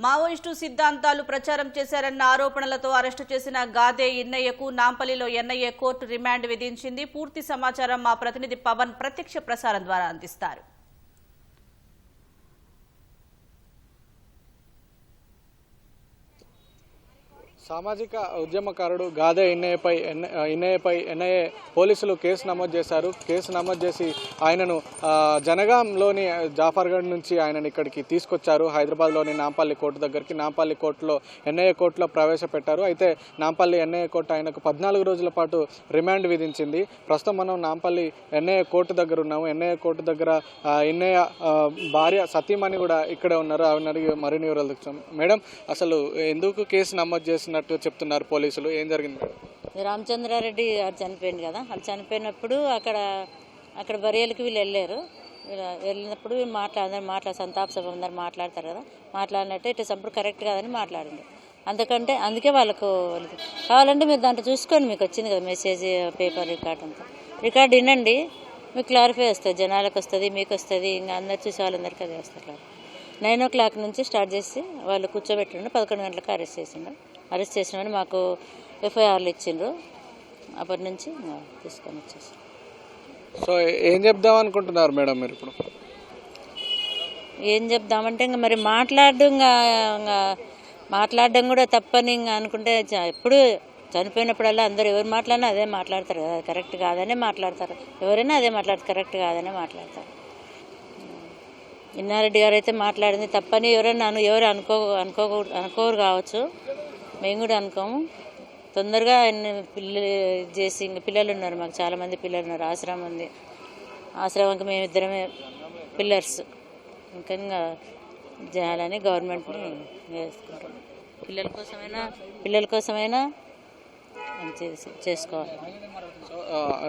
Maoist సిద్ధాంతాలు ప్రచారం చేశారన్న ఆరోపణలతో అరెస్టు చేసిన గాదే ఇన్నయ్యకు నాంపల్లిలో ఎన్ఐఏ కోర్టు రిమాండ్ విధించింది. పూర్తి సమాచారం మా ప్రతినిధి పవన్ ప్రత్యక్ష ప్రసారం ద్వారా అందిస్తారు. సామాజిక ఉద్యమకారుడు గాదే ఇన్నయ్యపై ఎన్ఐఏ పోలీసులు కేసు నమోదు చేశారు. కేసు నమోదు చేసి ఆయనను జనగాంలోని జాఫర్గఢ్ నుంచి ఆయనను ఇక్కడికి తీసుకొచ్చారు. హైదరాబాద్లోని నాంపల్లి కోర్టు దగ్గరికి. నాంపల్లి కోర్టులో ఎన్ఐఏ కోర్టులో ప్రవేశపెట్టారు. అయితే నాంపల్లి ఎన్ఐఏ కోర్టు ఆయనకు 14 రోజుల పాటు రిమాండ్ విధించింది. ప్రస్తుతం మనం నాంపల్లి ఎన్ఐఏ కోర్టు దగ్గర ఉన్నాము. ఎన్ఐఏ కోర్టు దగ్గర ఎన్ఐఏ భార్య సతీమణి కూడా ఇక్కడే ఉన్నారు. ఆవిడని అడిగి మరిన్ని వివరాలు తెచ్చాం. మేడం, అసలు ఎందుకు కేసు నమోదు చేసిన చెప్తున్నారు పోలీసులు? ఏం జరిగింది? రామచంద్రారెడ్డి గారు చనిపోయింది కదా, అది చనిపోయినప్పుడు అక్కడ బరియలకి వీళ్ళు వెళ్ళినప్పుడు సంతాప సభ అందరు మాట్లాడతారు కదా, మాట్లాడినట్టు ఇటు సప్పుడు కరెక్ట్ కాదని మాట్లాడింది. అందుకే వాళ్ళకు కావాలంటే మీరు దాంట్లో చూసుకోండి, మీకు వచ్చింది కదా మెసేజ్, పేపర్ రికార్డ్ అంతా. రికార్డు వినండి, మీకు క్లారిఫై వస్తుంది, జనాలకు వస్తుంది, మీకు వస్తుంది, ఇంకా అందరు చూసే వాళ్ళందరికీ అదే వస్తారు. 9 o'clock నుంచి స్టార్ట్ చేసి వాళ్ళు కూర్చోబెట్టిండు. 11 గంటలకు అరెస్ట్ చేసినామని మాకు ఎఫ్ఐఆర్లు ఇచ్చిండ్రు. అప్పటి నుంచి తీసుకొని వచ్చేసారు. సో ఏం చెప్దాం అనుకుంటున్నారు మేడం మీరు ఇప్పుడు? ఏం చెప్దామంటే ఇంకా మరి మాట్లాడడం కూడా తప్పని ఇంకా అనుకుంటే, ఎప్పుడు చనిపోయినప్పుడల్లా అందరూ ఎవరు మాట్లాడినా అదే మాట్లాడతారు కదా, కరెక్ట్ కాదనే మాట్లాడతారు. ఎవరైనా అదే మాట్లాడతారు, కరెక్ట్ కాదనే మాట్లాడతారు. ఇన్నారెడ్డి గారు అయితే మాట్లాడింది తప్పని ఎవరైనా ఎవరు అనుకోరు కావచ్చు, మేము కూడా అనుకోము. తొందరగా ఆయన ఇంకా పిల్లలు ఉన్నారు, మాకు చాలామంది పిల్లలు ఉన్నారు. ఆశ్రమం ఉంది, ఆశ్రమంకి మేమిద్దరమే పిల్లర్స్. ఇంకా చేయాలని గవర్నమెంట్ని వేసుకుంటాం. పిల్లల కోసమైనా చేసుకోవాలి.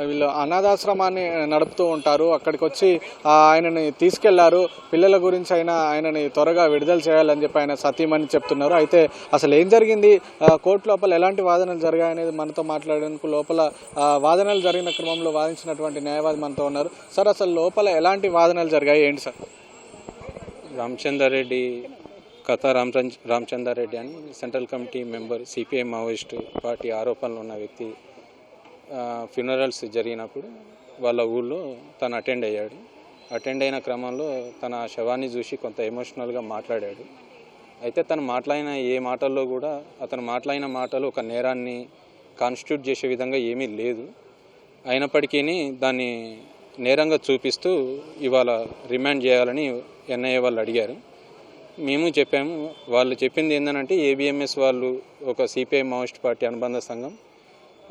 వీళ్ళు అనాథాశ్రమాన్ని నడుపుతూ ఉంటారు. అక్కడికి వచ్చి ఆయనని తీసుకెళ్లారు. పిల్లల గురించి అయినా ఆయనని త్వరగా విడుదల చేయాలని చెప్పి ఆయన సతీమణి చెప్తున్నారు. అయితే అసలు ఏం జరిగింది, కోర్టు లోపల ఎలాంటి వాదనలు జరిగాయనేది మనతో మాట్లాడేందుకు లోపల వాదనలు జరిగిన క్రమంలో వాదించినటువంటి న్యాయవాది మనతో ఉన్నారు. సార్, అసలు లోపల ఎలాంటి వాదనలు జరిగాయి, ఏంటి సార్? రామచంద్రారెడ్డి రామచంద్రారెడ్డి అని central committee member, CPI Maoist party ఆరోపణలు ఉన్న వ్యక్తి ఫ్యూనరల్స్ జరిగినప్పుడు వాళ్ళ ఊళ్ళో తను అటెండ్ అయిన క్రమంలో తన శవాన్ని చూసి కొంత ఎమోషనల్గా మాట్లాడాడు. అయితే తను మాట్లాడిన మాటల్లో కూడా అతను మాట్లాడిన మాటలు ఒక నేరాన్ని కాన్స్టిట్యూట్ చేసే విధంగా ఏమీ లేదు. అయినప్పటికీ దాన్ని నేరంగా చూపిస్తూ ఇవాళ రిమాండ్ చేయాలని ఎన్ఐఏ వాళ్ళు అడిగారు. మేము చెప్పాము. వాళ్ళు చెప్పింది ఏంటంటే ఏబిఎంఎస్ వాళ్ళు ఒక సిపిఐ మావోయిస్ట్ పార్టీ అనుబంధ సంఘం,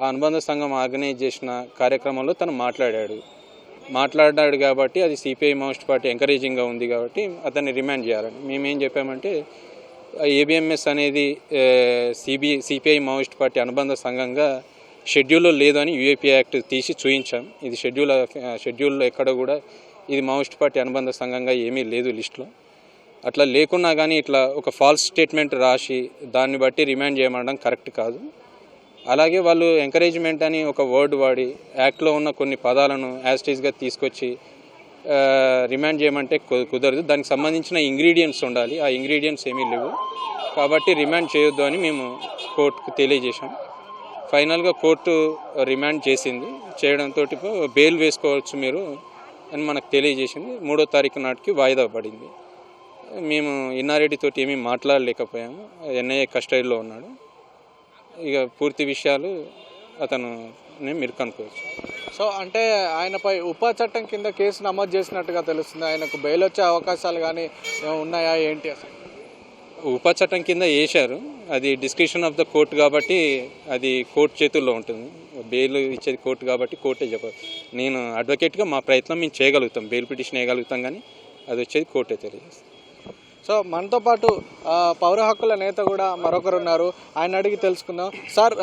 ఆ అనుబంధ సంఘం ఆర్గనైజ్ చేసిన కార్యక్రమంలో తను మాట్లాడాడు కాబట్టి అది సిపిఐ మావోయిస్ట్ పార్టీ ఎంకరేజింగ్గా ఉంది కాబట్టి అతన్ని రిమాండ్ చేయాలని. మేమేం చెప్పామంటే ఏబిఎంఎస్ అనేది సిపిఐ మావోయిస్ట్ పార్టీ అనుబంధ సంఘంగా షెడ్యూల్లో లేదు అని యూఏపీ యాక్ట్ తీసి చూయించాం. ఇది షెడ్యూల్లో ఎక్కడ కూడా ఇది మావోయిస్ట్ పార్టీ అనుబంధ సంఘంగా ఏమీ లేదు లిస్టులో. అట్లా లేకున్నా కానీ ఇట్లా ఒక ఫాల్స్ స్టేట్మెంట్ రాసి దాన్ని బట్టి రిమాండ్ చేయమనడం కరెక్ట్ కాదు. అలాగే వాళ్ళు ఎంకరేజ్మెంట్ అని ఒక వర్డ్ వాడి యాక్ట్లో ఉన్న కొన్ని పదాలను యాస్టీస్గా తీసుకొచ్చి రిమాండ్ చేయమంటే కుదరదు. దానికి సంబంధించిన ఇంగ్రీడియంట్స్ ఉండాలి, ఆ ఇంగ్రీడియంట్స్ ఏమీ లేవు కాబట్టి రిమాండ్ చేయొద్దు అని మేము కోర్టుకు తెలియజేశాం. ఫైనల్గా కోర్టు రిమాండ్ చేసింది. చేయడంతో బెయిల్ వేసుకోవచ్చు మీరు అని మనకు తెలియజేసింది. 3వ తారీఖు నాటికి వాయిదా పడింది. మేము ఇన్నారెడ్డితో ఏమీ మాట్లాడలేకపోయాము. ఎన్ఐఏ కస్టడీలో ఉన్నాడు. ఇక పూర్తి విషయాలు మీరు కనుక్కోవచ్చు. సో అంటే ఆయనపై ఉప చట్టం కింద కేసు నమోదు చేసినట్టుగా తెలుస్తుంది. ఆయనకు బెయిల్ వచ్చే అవకాశాలు కానీ ఉన్నాయా, ఏంటి అసలు? ఉప చట్టం కింద వేశారు. అది డిస్క్రిప్షన్ ఆఫ్ ద కోర్టు కాబట్టి అది కోర్టు చేతుల్లో ఉంటుంది. బెయిల్ ఇచ్చేది కోర్టు కాబట్టి కోర్టే చెప్పారు. నేను అడ్వకేట్గా మా ప్రయత్నం మేము చేయగలుగుతాం, బెయిల్ పిటిషన్ వేయగలుగుతాం, కానీ అది వచ్చేది కోర్టే తెలియజేస్తుంది. సో మనతో పాటు పౌర హక్కుల నేత కూడా మరొకరు ఉన్నారు, ఆయన అడిగి తెలుసుకుందాం. సార్,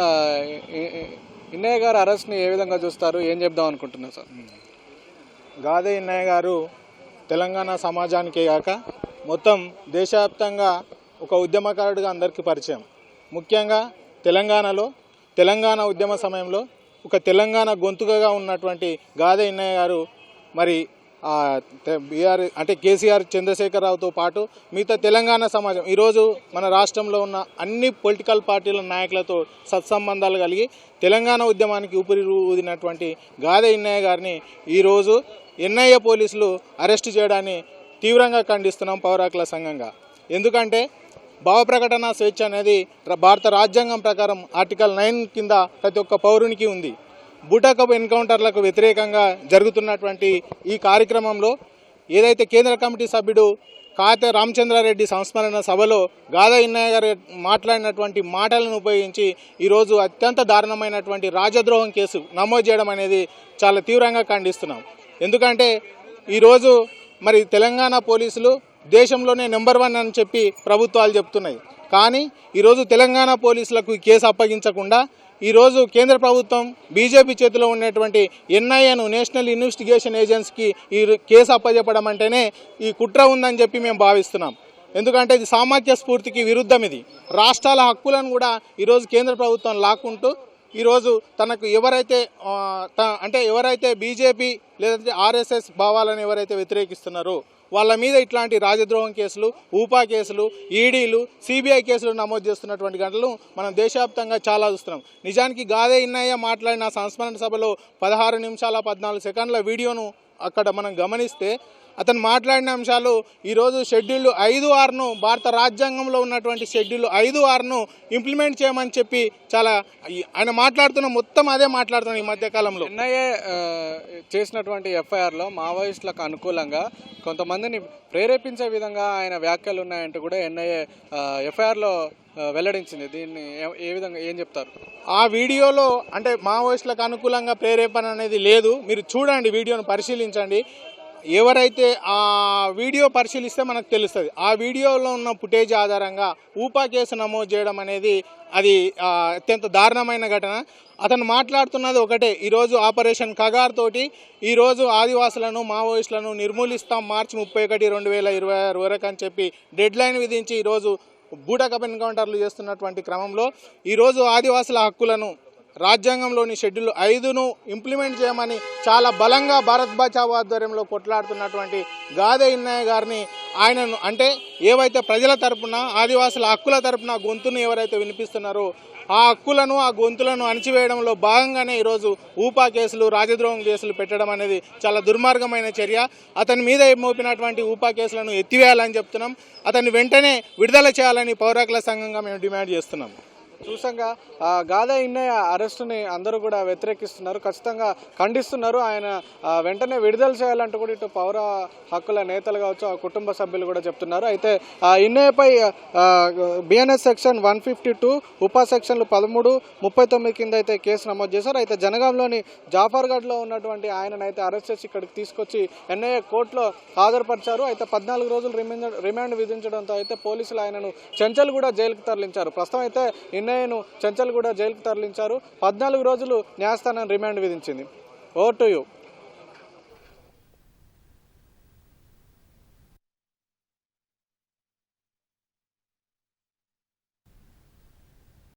ఇన్నయ్య గారు అరెస్ట్ని ఏ విధంగా చూస్తారు, ఏం చెప్దాం అనుకుంటున్నారు సార్? గాదే ఇన్నయ్య గారు తెలంగాణ సమాజానికే కాక మొత్తం దేశవ్యాప్తంగా ఒక ఉద్యమకారుడిగా అందరికీ పరిచయం. ముఖ్యంగా తెలంగాణ ఉద్యమ సమయంలో ఒక తెలంగాణ గొంతుకగా ఉన్నటువంటి గాదే ఇన్నయ్య గారు మరి బీఆర్ అంటే కేసీఆర్ చంద్రశేఖరరావుతో పాటు మిగతా తెలంగాణ సమాజం ఈరోజు మన రాష్ట్రంలో ఉన్న అన్ని పొలిటికల్ పార్టీల నాయకులతో సత్సంబంధాలు కలిగి తెలంగాణ ఉద్యమానికి ఊపిరి ఊదినటువంటి గాదె ఇన్నయ్య గారిని ఈరోజు ఎన్ఐఏ పోలీసులు అరెస్టు చేయడాన్ని తీవ్రంగా ఖండిస్తున్నాం పౌర హక్కుల సంఘంగా. ఎందుకంటే భావ ప్రకటన స్వేచ్ఛ అనేది భారత రాజ్యాంగం ప్రకారం ఆర్టికల్ 9 కింద ప్రతి ఒక్క పౌరునికి ఉంది. బూటకపు ఎన్కౌంటర్లకు వ్యతిరేకంగా జరుగుతున్నటువంటి ఈ కార్యక్రమంలో ఏదైతే కేంద్ర కమిటీ సభ్యుడు కాతే రామచంద్రారెడ్డి సంస్మరణ సభలో గాదె ఇన్నయ్య గారు మాట్లాడినటువంటి మాటలను ఉపయోగించి ఈరోజు అత్యంత దారుణమైనటువంటి రాజద్రోహం కేసు నమోదు చేయడం అనేది చాలా తీవ్రంగా ఖండిస్తున్నాం. ఎందుకంటే ఈరోజు మరి తెలంగాణ పోలీసులు దేశంలోనే నెంబర్ 1 అని చెప్పి ప్రభుత్వాలు చెప్తున్నాయి. కానీ ఈరోజు తెలంగాణ పోలీసులకు కేసు అప్పగించకుండా ఈరోజు కేంద్ర ప్రభుత్వం బీజేపీ చేతిలో ఉన్నటువంటి ఎన్ఐఏను నేషనల్ ఇన్వెస్టిగేషన్ ఏజెన్సీకి ఈ కేసు అప్పచెప్పడం అంటేనే ఈ కుట్ర ఉందని చెప్పి మేము భావిస్తున్నాం. ఎందుకంటే ఇది సామాఖ్య స్ఫూర్తికి విరుద్ధం. ఇది రాష్ట్రాల హక్కులను కూడా ఈరోజు కేంద్ర ప్రభుత్వం లాక్కుంటూ ఈరోజు తనకు ఎవరైతే బీజేపీ లేదంటే ఆర్ఎస్ఎస్ భావాలను ఎవరైతే వ్యతిరేకిస్తున్నారో వాళ్ళ మీద ఇట్లాంటి రాజద్రోహం కేసులు, ఊపా కేసులు, ఈడీలు, సిబిఐ కేసులు నమోదు చేస్తున్నటువంటి గంటలు మనం దేశవ్యాప్తంగా చాలా చూస్తున్నాం. నిజానికి గాదె ఇన్నయ్య మాట్లాడిన సంస్మరణ సభలో 16 నిమిషాల 14 సెకండ్ల వీడియోను అక్కడ మనం గమనిస్తే అతను మాట్లాడిన అంశాలు ఈరోజు షెడ్యూల్ 5(6)ను భారత రాజ్యాంగంలో ఉన్నటువంటి షెడ్యూల్ 5(6)ను ఇంప్లిమెంట్ చేయమని చెప్పి చాలా ఆయన మాట్లాడుతున్న మొత్తం అదే మాట్లాడుతున్నాం. ఈ మధ్యకాలంలో ఎన్ఐఏ చేసినటువంటి ఎఫ్ఐఆర్లో మావోయిస్టులకు అనుకూలంగా కొంతమందిని ప్రేరేపించే విధంగా ఆయన వ్యాఖ్యలు ఉన్నాయంటూ కూడా ఎన్ఐఏ ఎఫ్ఐఆర్లో వెల్లడించింది. దీన్ని ఏ విధంగా ఏం చెప్తారు? ఆ వీడియోలో అంటే మావోయిస్టులకు అనుకూలంగా ప్రేరేపణ అనేది లేదు. మీరు చూడండి, వీడియోను పరిశీలించండి. ఎవరైతే ఆ వీడియో పరిశీలిస్తే మనకు తెలుస్తుంది. ఆ వీడియోలో ఉన్న ఫుటేజ్ ఆధారంగా ఊపా కేసు నమోదు చేయడం అనేది అది అత్యంత దారుణమైన ఘటన. అతను మాట్లాడుతున్నది ఒకటే, ఈరోజు ఆపరేషన్ కగార్ తోటి ఈరోజు ఆదివాసులను మావోయిస్టులను నిర్మూలిస్తాం మార్చి 31, 2026 వరకు అని చెప్పి డెడ్ లైన్ విధించి ఈరోజు బూటకపు ఎన్కౌంటర్లు చేస్తున్నటువంటి క్రమంలో ఈరోజు ఆదివాసుల హక్కులను రాజ్యాంగంలోని షెడ్యూల్ 5ను ఇంప్లిమెంట్ చేయమని చాలా బలంగా భారత్ బచావో ఆధ్వర్యంలో కొట్లాడుతున్నటువంటి గాదె ఇన్నయ్య గారిని ఆయనను అంటే ఏవైతే ప్రజల తరపున ఆదివాసుల హక్కుల తరపున గొంతును ఎవరైతే వినిపిస్తున్నారో ఆ హక్కులను ఆ గొంతులను అణచివేయడంలో భాగంగానే ఈరోజు ఊపా కేసులు, రాజద్రోహం కేసులు పెట్టడం అనేది చాలా దుర్మార్గమైన చర్య. అతని మీద మోపినటువంటి ఊపా కేసులను ఎత్తివేయాలని చెప్తున్నాం. అతన్ని వెంటనే విడుదల చేయాలని పౌర హక్కుల సంఘంగా మేము డిమాండ్ చేస్తున్నాం. చూసంగా గాదె ఇన్నయ్య అరెస్టుని అందరూ కూడా వ్యతిరేకిస్తున్నారు, ఖచ్చితంగా ఖండిస్తున్నారు. ఆయన వెంటనే విడుదల చేయాలంటూ కూడా ఇటు పౌర హక్కుల నేతలు కావచ్చు, ఆ కుటుంబ సభ్యులు కూడా చెప్తున్నారు. అయితే ఇన్నయ్యపై బిఎన్ఎస్ సెక్షన్ 152 ఉప సెక్షన్లు 13, 39 కింద అయితే కేసు నమోదు చేశారు. అయితే జనగాంలోని జాఫర్గఢ్లో ఉన్నటువంటి ఆయననైతే అరెస్ట్ చేసి ఇక్కడికి తీసుకొచ్చి ఎన్ఐఏ కోర్టులో హాజరుపరిచారు. అయితే 14 రోజులు రిమాండ్ విధించడంతో అయితే పోలీసులు ఆయనను చెంచల్గూడ జైలుకు తరలించారు. ప్రస్తుతం అయితే ఇన్నయ్యను చెంచల్గూడ జైలుకు తరలించారు. 14 రోజులు న్యాయస్థానం రిమాండ్ విధించింది. Over to you.